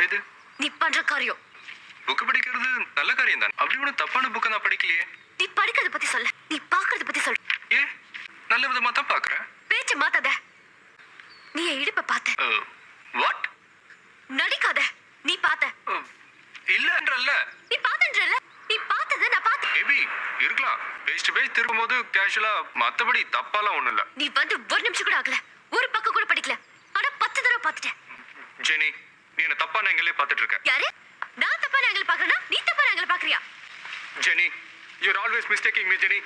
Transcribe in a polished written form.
எது? நீ பண்ற காரியம். புக் படிக்கிறது நல்ல காரியம் தான். அப்படி ஒன்றும் தப்பான புக்கை நான் படிக்கலையே. நீ படிக்கிறத பத்தி சொல்ல, நீ பாக்குறத பத்தி சொல்ல. ஏ நல்ல விதமா தான் பாக்குறேன். பேச்ச மாத்தாத. நீ என் இடுப்ப பார்த்த. வாட்? நடிக்காத. நீ பார்த்த. இல்லன்றல்ல. நீ பார்த்தன்றல்ல. நீ பார்த்தத நான் பார்த்தேன். மேபி இருக்கலாம். பேஸ்ட் பேஸ் திரும்பும்போது கேஷுவலா, மத்தபடி தப்பாலாம் ஒண்ணும் இல்ல. நீ வந்து ஒரு நிமிஷம் கூட ஆகல. ஒரு பக்கம் கூட படிக்கல. ஆனா 10 தடவை பார்த்துட்டேன். ஜெனி, நீ என்ன தப்பான ஆங்கிளே பார்த்துட்டு இருக்க. யாரு? நான் தப்பான ஆங்கிள் பார்க்கறேனா? நீ தப்பான angle பார்க்கறியா? Jenny, you're always mistaking me, Jenny.